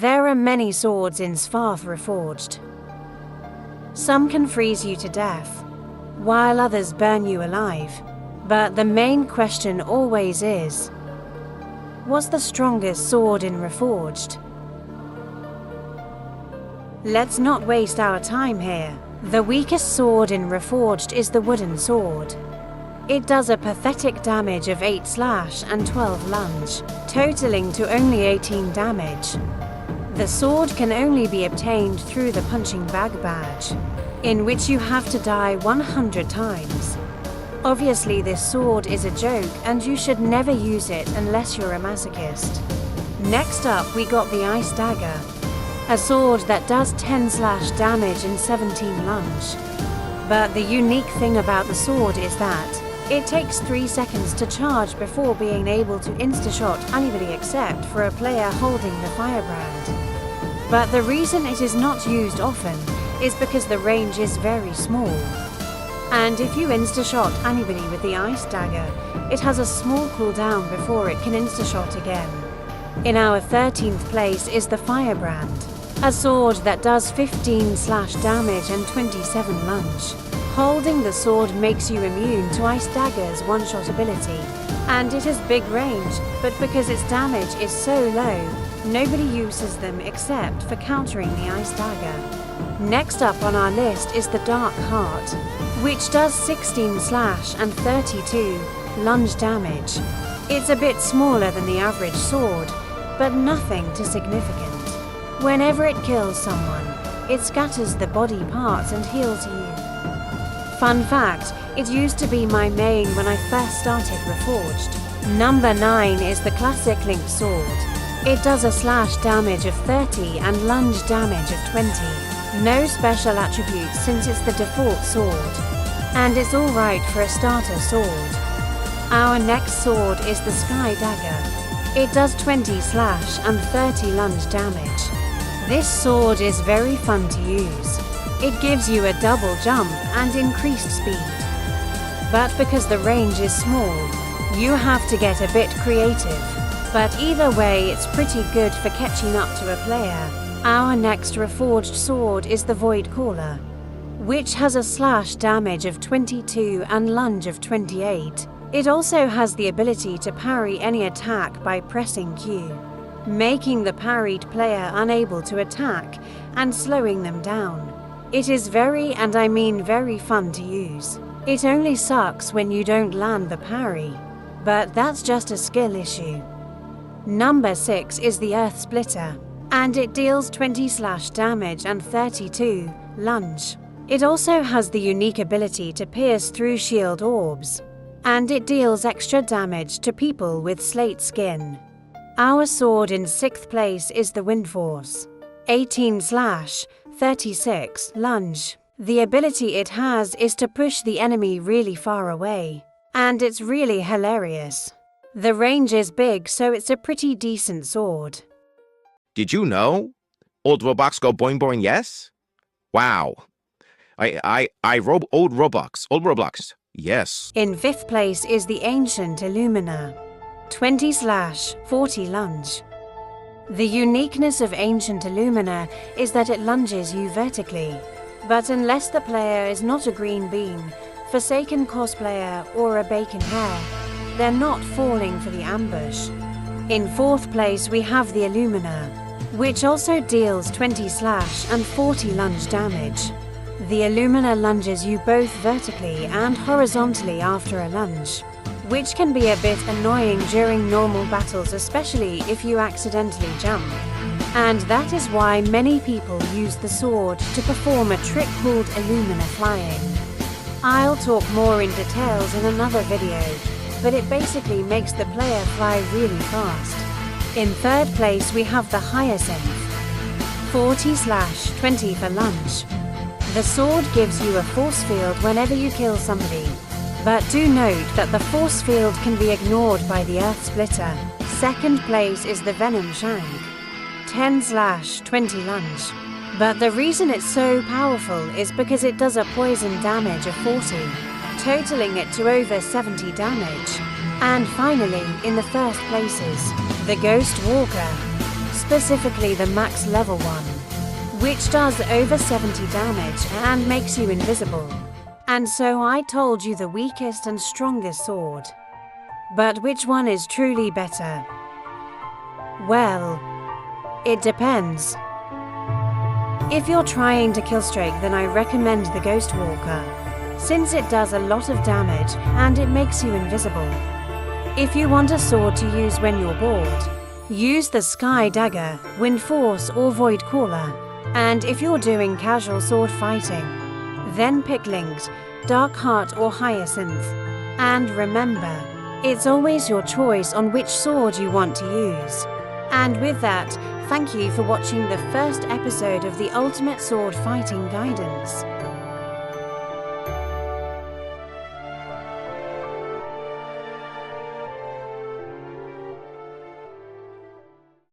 There are many swords in SFOTH reforged. Some can freeze you to death, while others burn you alive. But the main question always is, what's the strongest sword in reforged? Let's not waste our time here. The weakest sword in reforged is the wooden sword. It does a pathetic damage of 8 slash and 12 lunge, totaling to only 18 damage. The sword can only be obtained through the punching bag badge, in which you have to die 100 times. Obviously this sword is a joke and you should never use it unless you're a masochist. Next up we got the Ice Dagger, a sword that does 10 slash damage and 17 lunge. But the unique thing about the sword is that it takes 3 seconds to charge before being able to insta-shot anybody except for a player holding the firebrand. But the reason it is not used often is because the range is very small. And if you insta-shot anybody with the Ice Dagger, it has a small cooldown before it can insta-shot again. In our 13th place is the Firebrand, a sword that does 15 slash damage and 27 lunge. Holding the sword makes you immune to Ice Dagger's one-shot ability, and it has big range, but because its damage is so low, nobody uses them except for countering the Ice Dagger. Next up on our list is the Dark Heart, which does 16 slash and 32 lunge damage. It's a bit smaller than the average sword, but nothing too significant. Whenever it kills someone, it scatters the body parts and heals you. Fun fact, it used to be my main when I first started Reforged. Number 9 is the classic Link sword. It does a slash damage of 30 and lunge damage of 20. No special attributes since it's the default sword. And it's alright for a starter sword. Our next sword is the Sky Dagger. It does 20 slash and 30 lunge damage. This sword is very fun to use. It gives you a double jump and increased speed. But because the range is small, you have to get a bit creative. But either way, it's pretty good for catching up to a player. Our next reforged sword is the Void Caller, which has a slash damage of 22 and lunge of 28. It also has the ability to parry any attack by pressing Q, making the parried player unable to attack and slowing them down. It is very, and I mean very, fun to use. It only sucks when you don't land the parry, but that's just a skill issue. Number 6 is the Earth Splitter, and it deals 20 slash damage and 32 lunge. It also has the unique ability to pierce through shield orbs, and it deals extra damage to people with slate skin. Our sword in 6th place is the Wind Force, 18 slash, 36 lunge. The ability it has is to push the enemy really far away, and it's really hilarious. The range is big, so it's a pretty decent sword. Did you know? Old Robux go boing boing, yes? Wow. Old Roblox, yes. In 5th place is the Ancient Illumina, 20 slash, 40 lunge. The uniqueness of Ancient Illumina is that it lunges you vertically, but unless the player is not a green bean, Forsaken cosplayer, or a bacon hare, they're not falling for the ambush. In 4th place we have the Illumina, which also deals 20 slash and 40 lunge damage. The Illumina lunges you both vertically and horizontally after a lunge, which can be a bit annoying during normal battles, especially if you accidentally jump. And that is why many people use the sword to perform a trick called Illumina Flying. I'll talk more in details in another video, but it basically makes the player fly really fast. In 3rd place we have the Hyacinth, 40 slash 20 for lunge. The sword gives you a force field whenever you kill somebody. But do note that the force field can be ignored by the Earth Splitter. 2nd place is the Venom Shank, 10 slash 20 lunge. But the reason it's so powerful is because it does a poison damage of 40, totaling it to over 70 damage. And finally, in the first places, the Ghost Walker, specifically the max level one, which does over 70 damage and makes you invisible. And so I told you the weakest and strongest sword. But which one is truly better? Well, it depends. If you're trying to killstreak, then I recommend the Ghost Walker, since it does a lot of damage and it makes you invisible. If you want a sword to use when you're bored, use the Sky Dagger, Wind Force or Void Caller. And if you're doing casual sword fighting, then pick Linked, Dark Heart or Hyacinth. And remember, it's always your choice on which sword you want to use. And with that, thank you for watching the first episode of the Ultimate Sword Fighting Guidance.